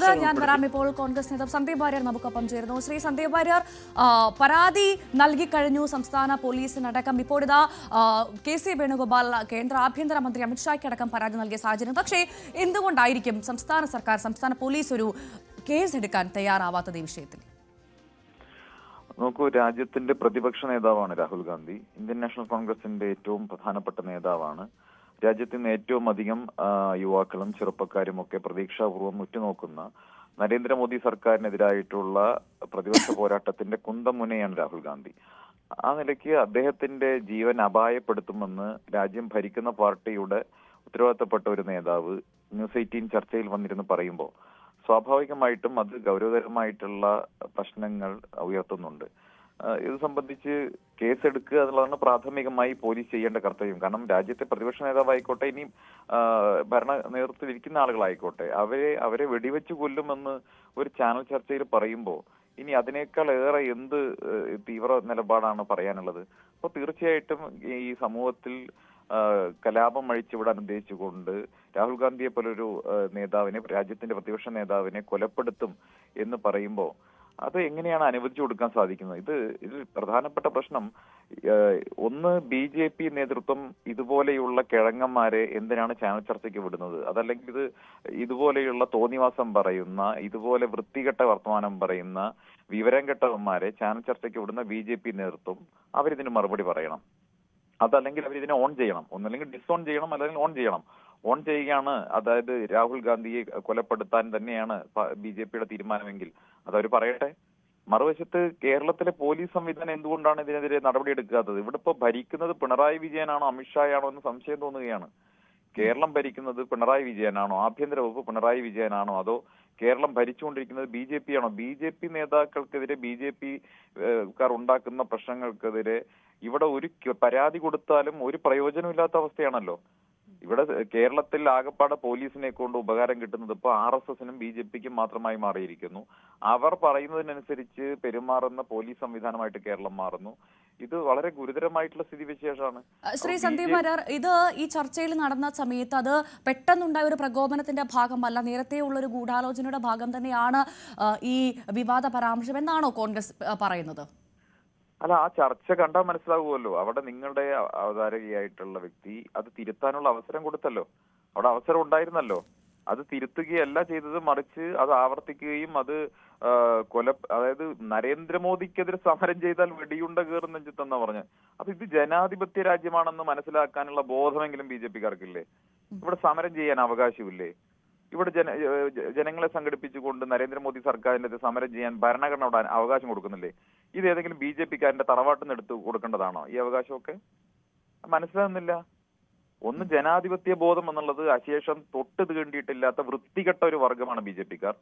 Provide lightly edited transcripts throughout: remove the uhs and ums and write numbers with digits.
അതിലേക്ക് ഞാൻ വരാം. ഇപ്പോൾ കോൺഗ്രസ് നേതാവ് സന്ദീപ് വാര്യർ നമുക്കൊപ്പം ചേരുന്നു. ശ്രീ സന്ദീപ് വാര്യർ, പരാതി നൽകിക്കഴിഞ്ഞു സംസ്ഥാന പോലീസിനടക്കം. ഇപ്പോൾ ഇതാ കെ.സി. വേണുഗോപാൽ കേന്ദ്ര ആഭ്യന്തരമന്ത്രി അമിത്ഷായ്ക്കടക്കം പരാതി നൽകിയ സാഹചര്യം. പക്ഷേ എന്തുകൊണ്ടായിരിക്കും സംസ്ഥാന സർക്കാർ, സംസ്ഥാന പോലീസ് ഒരു കേസ് എടുക്കാൻ തയ്യാറാവാത്തത് ഈ വിഷയത്തിൽ? നോക്കൂ, രാജ്യത്തിന്റെ പ്രതിപക്ഷ നേതാവാണ് രാഹുൽ ഗാന്ധി. ഇന്ത്യൻ നാഷണൽ കോൺഗ്രസിന്റെ ഏറ്റവും പ്രധാനപ്പെട്ട നേതാവാണ്. രാജ്യത്ത് നിന്ന് ഏറ്റവും അധികം യുവാക്കളും ചെറുപ്പക്കാരും ഒക്കെ പ്രതീക്ഷാപൂർവ്വം ഉറ്റുനോക്കുന്ന നരേന്ദ്രമോദി സർക്കാരിനെതിരായിട്ടുള്ള പ്രതിപക്ഷ പോരാട്ടത്തിന്റെ കുന്തമുനയാണ് രാഹുൽ ഗാന്ധി. ആ നിലയ്ക്ക് അദ്ദേഹത്തിന്റെ ജീവൻ അപായപ്പെടുത്തുമെന്ന് രാജ്യം ഭരിക്കുന്ന പാർട്ടിയുടെ ഉത്തരവാദിത്തപ്പെട്ട ഒരു നേതാവ് ന്യൂസ് 18 ചർച്ചയിൽ വന്നിരുന്ന് പറയുമ്പോൾ സ്വാഭാവികമായിട്ടും അത് ഗൗരവതരമായിട്ടുള്ള പ്രശ്നങ്ങൾ ഉയർത്തുന്നുണ്ട്. ഇത് സംബന്ധിച്ച് കേസെടുക്കുക എന്നുള്ളതാണ് പ്രാഥമികമായി പോലീസ് ചെയ്യേണ്ട കർത്തവ്യം. കാരണം രാജ്യത്തെ പ്രതിപക്ഷ നേതാവായിക്കോട്ടെ, ഇനി ഭരണ നേതൃത്വത്തിൽ ഇരിക്കുന്ന ആളുകളായിക്കോട്ടെ, അവരെ വെടിവെച്ച് കൊല്ലുമെന്ന് ഒരു ചാനൽ ചർച്ചയിൽ പറയുമ്പോൾ ഇനി അതിനേക്കാൾ ഏറെ എന്ത് തീവ്ര നിലപാടാണ് പറയാനുള്ളത്? അപ്പോൾ തീർച്ചയായിട്ടും ഈ സമൂഹത്തിൽ കലാപം അഴിച്ചുവിടാൻ ഉദ്ദേശിച്ചുകൊണ്ട് രാഹുൽ ഗാന്ധിയെ പോലൊരു നേതാവിനെ, രാജ്യത്തിന്റെ പ്രതിപക്ഷ നേതാവിനെ കൊലപ്പെടുത്തും എന്ന് പറയുമ്പോൾ അത് എങ്ങനെയാണ് അനുവദിച്ചു കൊടുക്കാൻ സാധിക്കുന്നത്? ഇതിൽ പ്രധാനപ്പെട്ട പ്രശ്നം ഒന്ന്, BJP നേതൃത്വം ഇതുപോലെയുള്ള കിഴങ്ങന്മാരെ എന്തിനാണ് ചാനൽ ചർച്ചയ്ക്ക് വിടുന്നത്? അതല്ലെങ്കിൽ ഇതുപോലെയുള്ള തോന്നിവാസം പറയുന്ന, ഇതുപോലെ വൃത്തികെട്ട വർത്തമാനം പറയുന്ന വിവരം കെട്ടവന്മാരെ ചാനൽ ചർച്ചയ്ക്ക് വിടുന്ന BJP നേതൃത്വം അവരിതിന് മറുപടി പറയണം. അതല്ലെങ്കിൽ അവരിതിനെ ഓൺ ചെയ്യണം. ഒന്നല്ലെങ്കിൽ ഡിസോൺ ചെയ്യണം, അല്ലെങ്കിൽ ഓൺ ചെയ്യണം. ഓൺ ചെയ്യുകയാണ്, അതായത് രാഹുൽ ഗാന്ധിയെ കൊലപ്പെടുത്താൻ തന്നെയാണ് BJPയുടെ തീരുമാനമെങ്കിൽ അതവർ പറയട്ടെ. മറുവശത്ത് കേരളത്തിലെ പോലീസ് സംവിധാനം എന്തുകൊണ്ടാണ് ഇതിനെതിരെ നടപടിയെടുക്കാത്തത്? ഇവിടെ ഇപ്പോൾ ഭരിക്കുന്നത് പിണറായി വിജയനാണോ അമിത്ഷായാണോ എന്ന് സംശയം തോന്നുകയാണ്. കേരളം ഭരിക്കുന്നത് പിണറായി വിജയനാണോ, ആഭ്യന്തര വകുപ്പ് പിണറായി വിജയനാണോ, അതോ കേരളം ഭരിച്ചുകൊണ്ടിരിക്കുന്നത് BJP ആണോ? BJP നേതാക്കൾക്കെതിരെ, BJP-കാർ ഉണ്ടാക്കുന്ന പ്രശ്നങ്ങൾക്കെതിരെ ഇവിടെ ഒരു പരാതി കൊടുത്താലും ഒരു പ്രയോജനമില്ലാത്ത അവസ്ഥയാണല്ലോ. ഇവിടെ കേരളത്തിൽ ആകപ്പാടെ പോലീസിനെ കൊണ്ട് ഉപകാരം കിട്ടുന്നത് ഇപ്പോൾ RSSനും BJPക്കും മാത്രമായി മാറിയിരിക്കുന്നു. അവർ പറയുന്നതിനനുസരിച്ച് പെരുമാറുന്ന പോലീസ് സംവിധാനമായിട്ട് കേരളം മാറുന്നു. ഇത് വളരെ ഗുരുതരമായിട്ടുള്ള സ്ഥിതിവിശേഷമാണ്. ശ്രീ സന്ദീപ് വാര്യർ, ഇത് ഈ ചർച്ചയിൽ നടന്ന സമയത്ത് അത് പെട്ടെന്നുണ്ടായ ഒരു പ്രകോപനത്തിന്റെ ഭാഗമല്ല, നേരത്തെയുള്ള ഒരു ഗൂഢാലോചനയുടെ ഭാഗം തന്നെയാണ് ഈ വിവാദ പരാമർശം എന്നാണോ കോൺഗ്രസ് പറയുന്നത്? അല്ല, ആ ചർച്ച കണ്ടാൽ മനസ്സിലാവുമല്ലോ. അവിടെ നിങ്ങളുടെ അവതാരകയായിട്ടുള്ള വ്യക്തി അത് തിരുത്താനുള്ള അവസരം കൊടുത്തല്ലോ. അവിടെ അവസരം ഉണ്ടായിരുന്നല്ലോ. അത് തിരുത്തുകയല്ല ചെയ്തത്, മറിച്ച് അത് ആവർത്തിക്കുകയും അത് അതായത് നരേന്ദ്രമോദിക്കെതിരെ സമരം ചെയ്താൽ വെടിയുണ്ട കയറും നെഞ്ചത്തെന്നാ പറഞ്ഞത്. അപ്പൊ ഇത് ജനാധിപത്യ രാജ്യമാണെന്ന് മനസ്സിലാക്കാനുള്ള ബോധമെങ്കിലും BJP-കാർക്കില്ലേ? ഇവിടെ സമരം ചെയ്യാൻ അവകാശമില്ലേ? ഇവിടെ ജനങ്ങളെ സംഘടിപ്പിച്ചുകൊണ്ട് നരേന്ദ്രമോദി സർക്കാരിനെതിരെ സമരം ചെയ്യാൻ ഭരണഘടന അവകാശം കൊടുക്കുന്നില്ലേ? ഇത് ഏതെങ്കിലും BJP-കാരന്റെ തറവാട്ടിൽ നിന്ന് എടുത്ത് കൊടുക്കേണ്ടതാണോ ഈ അവകാശമൊക്കെ? മനസ്സിലാകുന്നില്ല. ഒന്ന്, ജനാധിപത്യ ബോധം എന്നുള്ളത് അശേഷം തൊട്ട് തീണ്ടിയിട്ടില്ലാത്ത വൃത്തികെട്ട ഒരു വർഗമാണ് BJP-കാർ.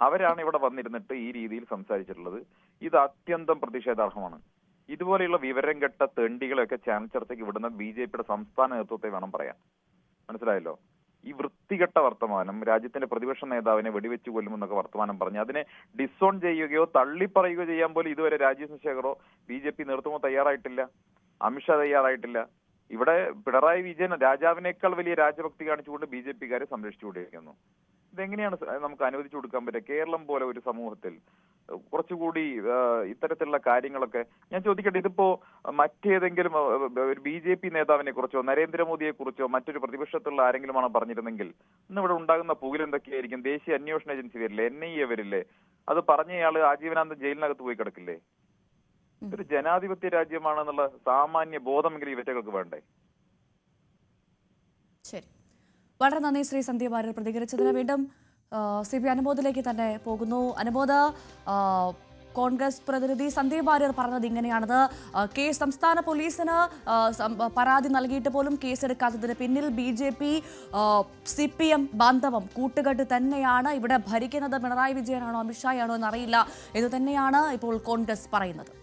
അവരാണ് ഇവിടെ വന്നിരുന്നിട്ട് ഈ രീതിയിൽ സംസാരിച്ചിട്ടുള്ളത്. ഇത് അത്യന്തം പ്രതിഷേധാർഹമാണ്. ഇതുപോലെയുള്ള വിവരം കെട്ട തെണ്ടികളെയൊക്കെ ചാനൽ ചർച്ചയ്ക്ക് വിടുന്ന BJP-യുടെ സംസ്ഥാന നേതൃത്വത്തെ വേണം പറയാൻ. മനസ്സിലായല്ലോ? ഈ വൃത്തികെട്ട വർത്തമാനം, രാജ്യത്തിന്റെ പ്രതിപക്ഷ നേതാവിനെ വെടിവെച്ച് കൊല്ലുമെന്നൊക്കെ വർത്തമാനം പറഞ്ഞ് അതിനെ ഡിസോൺ ചെയ്യുകയോ തള്ളിപ്പറയുകയോ ചെയ്യാൻ പോലും ഇതുവരെ രാജീവ് ശേഖറോ BJP നേതൃത്വമോ തയ്യാറായിട്ടില്ല. അമിത്ഷാ തയ്യാറായിട്ടില്ല. ഇവിടെ പിണറായി വിജയൻ രാജാവിനേക്കാൾ വലിയ രാജഭക്തി കാണിച്ചുകൊണ്ട് BJP-കാരെ സംരക്ഷിച്ചുകൊണ്ടിരിക്കുന്നു. ഇതെങ്ങനെയാണ് നമുക്ക് അനുവദിച്ചു കൊടുക്കാൻ പറ്റുക? കേരളം പോലെ ഒരു സമൂഹത്തിൽ കുറച്ചുകൂടി ഇത്തരത്തിലുള്ള കാര്യങ്ങളൊക്കെ ഞാൻ ചോദിക്കട്ടെ, ഇതിപ്പോ മറ്റേതെങ്കിലും ഒരു BJP നേതാവിനെ കുറിച്ചോ നരേന്ദ്രമോദിയെ കുറിച്ചോ മറ്റൊരു പ്രതിപക്ഷത്തുള്ള ആരെങ്കിലുമാണോ പറഞ്ഞിരുന്നെങ്കിൽ ഇന്ന് ഇവിടെ ഉണ്ടാകുന്ന പുകിലെന്തൊക്കെയായിരിക്കും? ദേശീയ അന്വേഷണ ഏജൻസി വരില്ലേ, NIA വരില്ലേ? അത് പറഞ്ഞയാള് ആജീവനാന്തം ജയിലിനകത്ത് പോയി കിടക്കില്ലേ? ഇതൊരു ജനാധിപത്യ രാജ്യമാണെന്നുള്ള സാമാന്യ ബോധമെങ്കിലും ഇവറ്റകൾക്ക് വേണ്ടേ? ശരി, വളരെ നന്ദി ശ്രീ സന്ദീപ് വാര്യർ പ്രതികരിച്ചതിന്. വീണ്ടും CP അനുമോദിലേക്ക് തന്നെ പോകുന്നു. അനുമോദ, കോൺഗ്രസ് പ്രതിനിധി സന്ദീപ് വാര്യർ പറഞ്ഞത് ഇങ്ങനെയാണത്. സംസ്ഥാന പോലീസിന് പരാതി നൽകിയിട്ട് പോലും കേസെടുക്കാത്തതിന് പിന്നിൽ BJP CPM ബാന്ധവം കൂട്ടുകെട്ട് തന്നെയാണ്. ഇവിടെ ഭരിക്കുന്നത് പിണറായി വിജയനാണോ അമിത്ഷായാണോ എന്നറിയില്ല എന്ന് തന്നെയാണ് ഇപ്പോൾ കോൺഗ്രസ് പറയുന്നത്.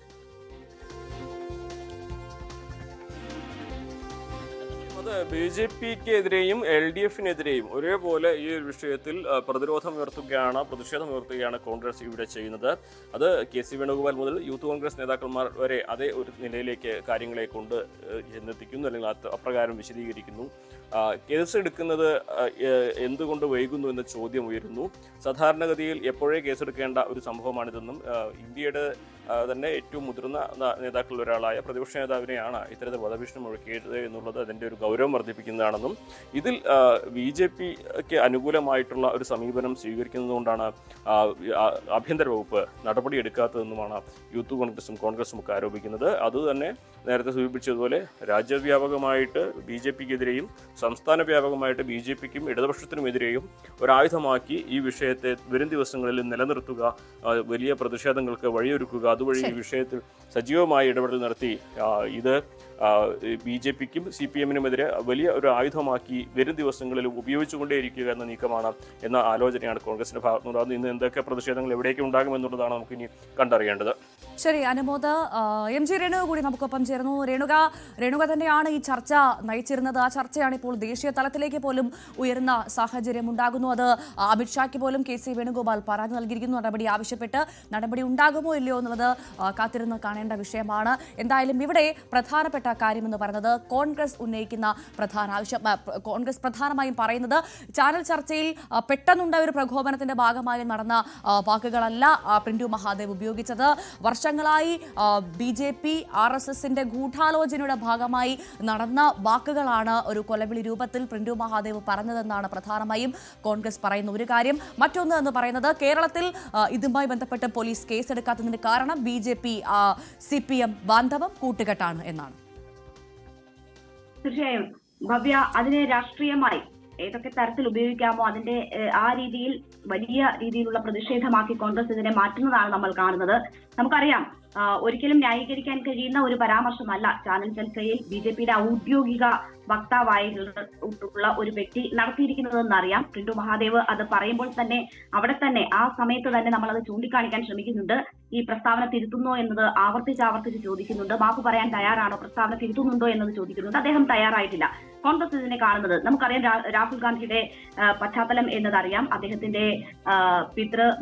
അത് BJP-ക്കെതിരെയും LDF-നെതിരെയും ഒരേപോലെ ഈ ഒരു വിഷയത്തിൽ പ്രതിഷേധം ഉയർത്തുകയാണ് കോൺഗ്രസ് ഇവിടെ ചെയ്യുന്നത്. അത് KC വേണുഗോപാൽ മുതൽ യൂത്ത് കോൺഗ്രസ് നേതാക്കന്മാർ വരെ അതേ ഒരു നിലയിലേക്ക് കാര്യങ്ങളെ കൊണ്ട് എന്നെത്തിക്കുന്നു, അല്ലെങ്കിൽ അപ്രകാരം വിശദീകരിക്കുന്നു. കേസെടുക്കുന്നത് എന്തുകൊണ്ട് വൈകുന്നു എന്ന ചോദ്യം ഉയരുന്നു. സാധാരണഗതിയിൽ എപ്പോഴേ കേസെടുക്കേണ്ട ഒരു സംഭവമാണിതെന്നും ഇന്ത്യയുടെ തന്നെ ഏറ്റവും മുതിർന്ന നേതാക്കളിൽ ഒരാളായ പ്രതിപക്ഷ നേതാവിനെയാണ് ഇത്തരത്തിൽ വധഭീഷണി മുഴക്കിയത് എന്നുള്ളത് അതിൻ്റെ ഒരു ഗൗരവം വർദ്ധിപ്പിക്കുന്നതാണെന്നും ഇതിൽ BJP-ക്ക് അനുകൂലമായിട്ടുള്ള ഒരു സമീപനം സ്വീകരിക്കുന്നതുകൊണ്ടാണ് ആഭ്യന്തര വകുപ്പ് നടപടിയെടുക്കാത്തതെന്നുമാണ് യൂത്ത് കോൺഗ്രസും ഒക്കെ ആരോപിക്കുന്നത്. അതുതന്നെ നേരത്തെ സൂചിപ്പിച്ചതുപോലെ രാജ്യവ്യാപകമായിട്ട് BJP-ക്കെതിരെയും സംസ്ഥാന വ്യാപകമായിട്ട് BJP-ക്കും ഇടതുപക്ഷത്തിനുമെതിരെയും ഒരായുധമാക്കി ഈ വിഷയത്തെ വരും ദിവസങ്ങളിൽ നിലനിർത്തുക, വലിയ പ്രതിഷേധങ്ങൾക്ക് വഴിയൊരുക്കുക, അതുവഴി ഈ വിഷയത്തിൽ സജീവമായ ഇടപെടൽ നടത്തി ഇത് BJP-ക്കും CPM-നുമെതിരെ വലിയ ഒരു ആയുധമാക്കി വരും ദിവസങ്ങളിൽ ഉപയോഗിച്ചുകൊണ്ടേയിരിക്കുക എന്ന നീക്കമാണ് എന്ന ആലോചനയാണ് കോൺഗ്രസിന്റെ ഭാഗത്തുനിന്നുള്ളത്. ഇന്ന് എന്തൊക്കെ പ്രതിഷേധങ്ങൾ എവിടേക്ക് ഉണ്ടാകുമെന്നുള്ളതാണ് നമുക്ക് ഇനി കണ്ടറിയേണ്ടത്. ശരി, അനുമോദ്. MG രേണുക കൂടി നമുക്കൊപ്പം ചേർന്നു. രേണുക തന്നെയാണ് ഈ ചർച്ച നയിച്ചിരുന്നത്. ആ ചർച്ചയാണ് ഇപ്പോൾ ദേശീയ തലത്തിലേക്ക് പോലും ഉയരുന്ന സാഹചര്യം ഉണ്ടാകുന്നു. അത് അമിത്ഷായ്ക്ക് പോലും KC വേണുഗോപാൽ പരാതി നൽകിയിരിക്കുന്നു. നടപടി ആവശ്യപ്പെട്ട് നടപടി ഉണ്ടാകുമോ ഇല്ലയോ എന്നുള്ളത് കാത്തിരുന്ന് കാണേണ്ട വിഷയമാണ്. എന്തായാലും ഇവിടെ പ്രധാനപ്പെട്ട കാര്യമെന്ന് പറയുന്നത് കോൺഗ്രസ് ഉന്നയിക്കുന്ന പ്രധാന ആവശ്യം, കോൺഗ്രസ് പ്രധാനമായും പറയുന്നത് ചാനൽ ചർച്ചയിൽ പെട്ടെന്നുണ്ടായ ഒരു പ്രകോപനത്തിന്റെ ഭാഗമായി നടന്ന വാക്കുകളല്ല പ്രിന്റു മഹാദേവ് ഉപയോഗിച്ചത്. വർഷങ്ങളായി BJP RSSന്റെ ഗൂഢാലോചനയുടെ ഭാഗമായി നടന്ന വാക്കുകളാണ് ഒരു കൊലവിളി രൂപത്തിൽ പ്രിന്റു മഹാദേവ് പറഞ്ഞതെന്നാണ് പ്രധാനമായും കോൺഗ്രസ് പറയുന്ന ഒരു കാര്യം. മറ്റൊന്ന് എന്ന് പറയുന്നത് കേരളത്തിൽ ഇതുമായി ബന്ധപ്പെട്ട് പോലീസ് കേസെടുക്കാത്തതിന് കാരണം BJP CPM ബാന്ധവം കൂട്ടുകെട്ടാണ് എന്നാണ്. തീർച്ചയായും ഭവ്യ, അതിനെ രാഷ്ട്രീയമായി ഏതൊക്കെ തരത്തിൽ ഉപയോഗിക്കാമോ അതിന്റെ ആ രീതിയിൽ വലിയ രീതിയിലുള്ള പ്രതിഷേധമാക്കി കോൺഗ്രസ് ഇതിനെ മാറ്റുന്നതാണ് നമ്മൾ കാണുന്നത്. നമുക്കറിയാം, ഒരിക്കലും ന്യായീകരിക്കാൻ കഴിയുന്ന ഒരു പരാമർശമല്ല ചാനൽ ചർച്ചയിൽ BJP-യുടെ ഔദ്യോഗിക വക്താവായിട്ടുള്ള ഒരു വ്യക്തി നടത്തിയിരിക്കുന്നതെന്നറിയാം. പ്രിന്റു മഹാദേവ് അത് പറയുമ്പോൾ തന്നെ അവിടെ തന്നെ ആ സമയത്ത് തന്നെ നമ്മൾ അത് ചൂണ്ടിക്കാണിക്കാൻ ശ്രമിക്കുന്നുണ്ട്. ഈ പ്രസ്താവന തിരുത്തുന്നോ എന്നത് ആവർത്തിച്ച് ചോദിക്കുന്നുണ്ട്. മാപ്പ് പറയാൻ തയ്യാറാണോ, പ്രസ്താവന തിരുത്തുന്നുണ്ടോ എന്നത് ചോദിക്കുന്നുണ്ട്. അദ്ദേഹം തയ്യാറായിട്ടില്ല. കോൺഗ്രസ് ഇതിനെ കാണുന്നത് നമുക്കറിയാം. രാഹുൽ ഗാന്ധിയുടെ പശ്ചാത്തലം എന്നതറിയാം. അദ്ദേഹത്തിന്റെ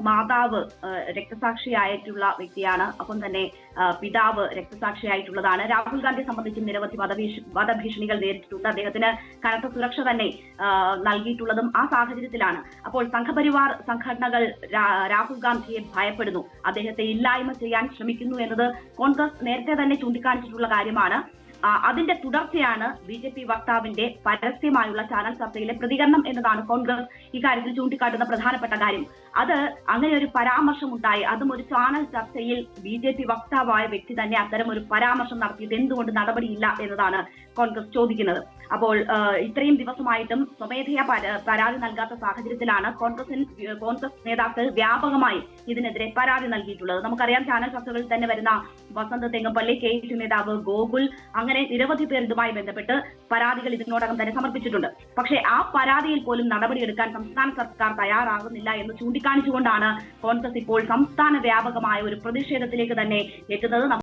മാതാവ് രക്തസാക്ഷിയായിട്ടുള്ള വ്യക്തിയാണ്. അപ്പം തന്നെ പിതാവ് രക്തസാക്ഷിയായിട്ടുള്ളതാണ്. രാഹുൽ ഗാന്ധിയെ സംബന്ധിച്ച് നിരവധി വധഭീഷണികൾ നേരിട്ടിട്ടുണ്ട്. അദ്ദേഹത്തിന് കനത്ത സുരക്ഷ തന്നെ നൽകിയിട്ടുള്ളതും ആ സാഹചര്യത്തിലാണ്. അപ്പോൾ സംഘപരിവാർ സംഘടനകൾ രാഹുൽ ഗാന്ധിയെ ഭയപ്പെടുന്നു, അദ്ദേഹത്തെ ഇല്ലായ്മ ചെയ്യാൻ ശ്രമിക്കുന്നു എന്നത് കോൺഗ്രസ് നേരത്തെ തന്നെ ചൂണ്ടിക്കാണിച്ചിട്ടുള്ള കാര്യമാണ്. അതിന്റെ തുടർച്ചയാണ് BJP വക്താവിന്റെ പരസ്യമായുള്ള ചാനൽ ചർച്ചയിലെ പ്രതികരണം എന്നതാണ് കോൺഗ്രസ് ഇക്കാര്യത്തിൽ ചൂണ്ടിക്കാട്ടുന്ന പ്രധാനപ്പെട്ട കാര്യം. അത് അങ്ങനെ ഒരു പരാമർശം ഉണ്ടായി, അതും ഒരു ചാനൽ ചർച്ചയിൽ BJP വക്താവായ വ്യക്തി തന്നെ അത്തരം ഒരു പരാമർശം നടത്തിയിട്ട് എന്തുകൊണ്ട് നടപടിയില്ല എന്നതാണ് കോൺഗ്രസ് ചോദിക്കുന്നത്. അപ്പോൾ ഇത്രയും ദിവസമായിട്ടും സ്വമേധയാ പരാതി നൽകാത്ത സാഹചര്യത്തിലാണ് കോൺഗ്രസ് നേതാക്കൾ വ്യാപകമായി ഇതിനെതിരെ പരാതി നൽകിയിട്ടുള്ളത്. നമുക്കറിയാം, ചാനൽ ചർച്ചകളിൽ തന്നെ വരുന്ന വസന്ത് തെങ്ങപ്പള്ളി, KS നേതാവ് ഗോകുൽ, അങ്ങനെ നിരവധി പേർ ഇതുമായി ബന്ധപ്പെട്ട് പരാതികൾ ഇതിനോടകം തന്നെ സമർപ്പിച്ചിട്ടുണ്ട്. പക്ഷേ ആ പരാതിയിൽ പോലും നടപടിയെടുക്കാൻ സംസ്ഥാന സർക്കാർ തയ്യാറാകുന്നില്ല എന്ന് ചൂണ്ടിക്കാണിച്ചുകൊണ്ടാണ് കോൺഗ്രസ് ഇപ്പോൾ സംസ്ഥാന വ്യാപകമായ ഒരു പ്രതിഷേധത്തിലേക്ക് തന്നെ എത്തുന്നത്.